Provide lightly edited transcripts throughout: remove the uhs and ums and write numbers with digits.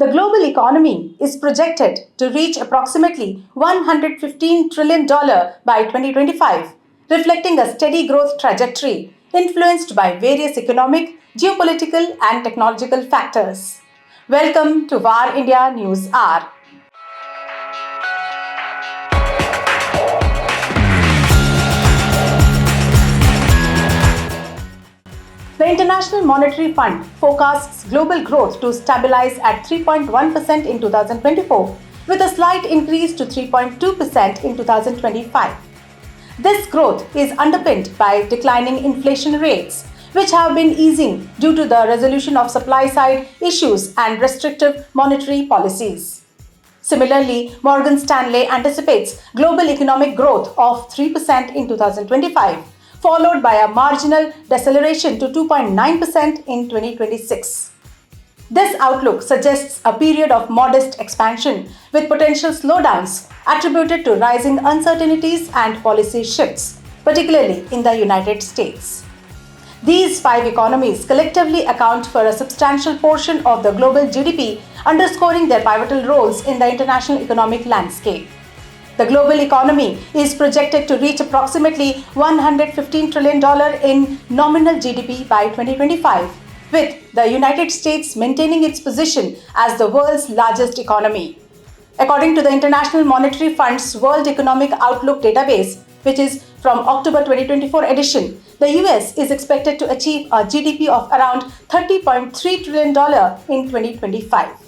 The global economy is projected to reach approximately $115 trillion by 2025, reflecting a steady growth trajectory influenced by various economic, geopolitical, and technological factors. Welcome to VAR India News Hour. The International Monetary Fund forecasts global growth to stabilize at 3.1% in 2024, with a slight increase to 3.2% in 2025. This growth is underpinned by declining inflation rates, which have been easing due to the resolution of supply-side issues and restrictive monetary policies. Similarly, Morgan Stanley anticipates global economic growth of 3% in 2025, followed by a marginal deceleration to 2.9% in 2026. This outlook suggests a period of modest expansion with potential slowdowns attributed to rising uncertainties and policy shifts, particularly in the United States. These five economies collectively account for a substantial portion of the global GDP, underscoring their pivotal roles in the international economic landscape. The global economy is projected to reach approximately $115 trillion in nominal GDP by 2025, with the United States maintaining its position as the world's largest economy. According to the International Monetary Fund's World Economic Outlook database, which is from October 2024 edition, the US is expected to achieve a GDP of around $30.3 trillion in 2025.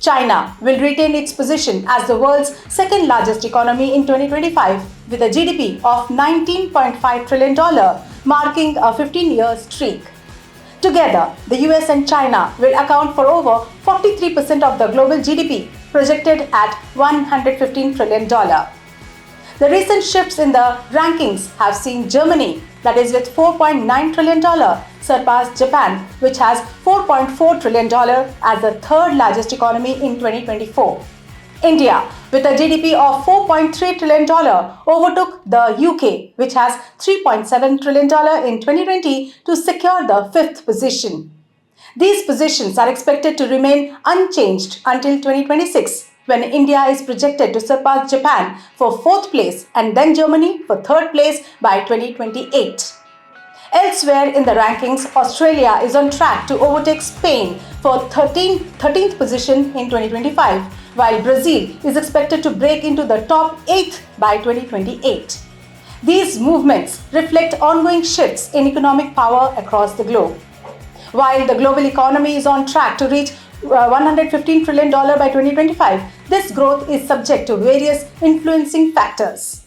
China will retain its position as the world's second largest economy in 2025 with a GDP of $19.5 trillion, marking a 15-year streak. Together, the US and China will account for over 43% of the global GDP, projected at $115 trillion. The recent shifts in the rankings have seen Germany, that is with $4.9 trillion, surpass Japan, which has $4.4 trillion as the third largest economy in 2024. India, with a GDP of $4.3 trillion, overtook the UK, which has $3.7 trillion in 2020 to secure the fifth position. These positions are expected to remain unchanged until 2026, when India is projected to surpass Japan for fourth place and then Germany for third place by 2028. Elsewhere in the rankings, Australia is on track to overtake Spain for 13th position in 2025, while Brazil is expected to break into the top 8th by 2028. These movements reflect ongoing shifts in economic power across the globe. While the global economy is on track to reach $115 trillion by 2025, this growth is subject to various influencing factors.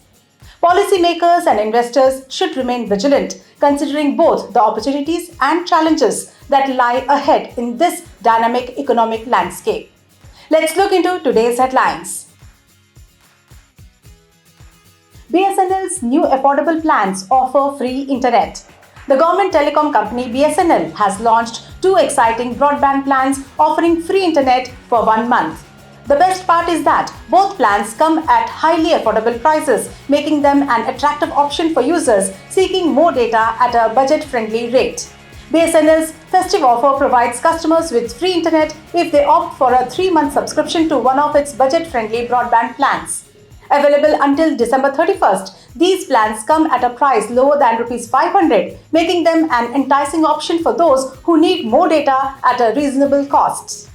Policymakers and investors should remain vigilant, considering both the opportunities and challenges that lie ahead in this dynamic economic landscape. Let's look into today's headlines. BSNL's new affordable plans offer free internet. The government telecom company BSNL has launched two exciting broadband plans offering free internet for 1 month. The best part is that both plans come at highly affordable prices, making them an attractive option for users seeking more data at a budget-friendly rate. BSNL's festive offer provides customers with free internet if they opt for a 3-month subscription to one of its budget-friendly broadband plans. Available until December 31st, these plans come at a price lower than Rs 500, making them an enticing option for those who need more data at a reasonable cost.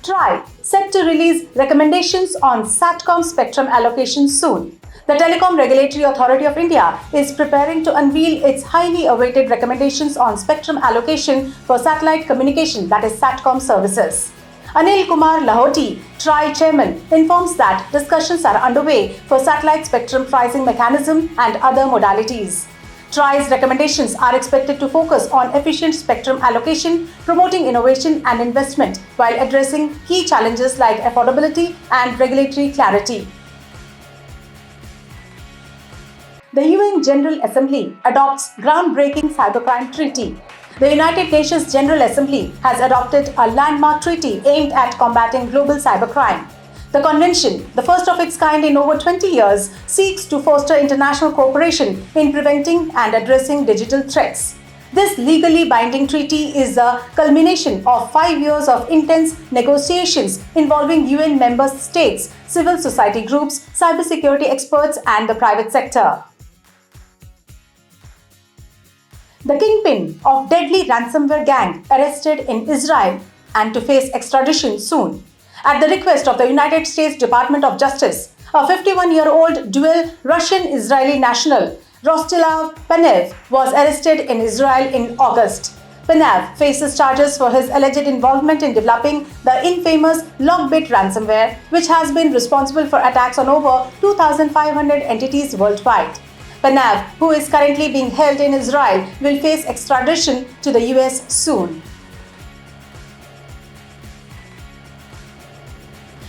TRAI set to release recommendations on SATCOM spectrum allocation soon. The Telecom Regulatory Authority of India is preparing to unveil its highly awaited recommendations on spectrum allocation for satellite communication, that is SATCOM services. Anil Kumar Lahoti, TRAI chairman, informs that discussions are underway for satellite spectrum pricing mechanism and other modalities. TRAI's recommendations are expected to focus on efficient spectrum allocation, promoting innovation and investment while addressing key challenges like affordability and regulatory clarity. The UN General Assembly adopts groundbreaking cybercrime treaty. The United Nations General Assembly has adopted a landmark treaty aimed at combating global cybercrime. The convention, the first of its kind in over 20 years, seeks to foster international cooperation in preventing and addressing digital threats. This legally binding treaty is the culmination of 5 years of intense negotiations involving UN member states, civil society groups, cybersecurity experts, and the private sector. The kingpin of deadly ransomware gang arrested in Israel and to face extradition soon. At the request of the United States Department of Justice, a 51-year-old dual Russian-Israeli national, Rostislav Penev, was arrested in Israel in August. Penev faces charges for his alleged involvement in developing the infamous Lockbit ransomware, which has been responsible for attacks on over 2,500 entities worldwide. Penev, who is currently being held in Israel, will face extradition to the US soon.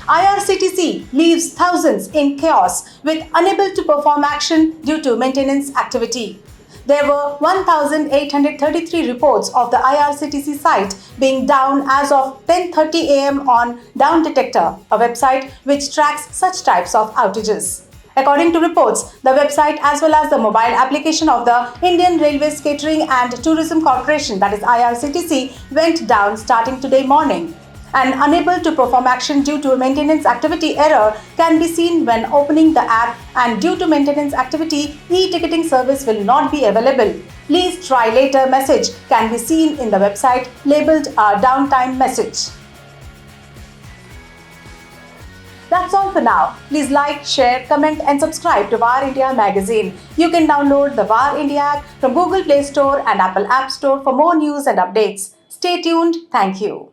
IRCTC leaves thousands in chaos with unable to perform action due to maintenance activity. There were 1,833 reports of the IRCTC site being down as of 10:30 a.m. on Down Detector, a website which tracks such types of outages. According to reports, the website as well as the mobile application of the Indian Railways Catering and Tourism Corporation, that is IRCTC, went down starting today morning. An unable to perform action due to a maintenance activity error can be seen when opening the app, and due to maintenance activity, e-ticketing service will not be available. Please try later message can be seen in the website labeled a downtime message. That's all for now. Please like, share, comment and subscribe to VAR India magazine. You can download the VAR India app from Google Play Store and Apple App Store for more news and updates. Stay tuned. Thank you.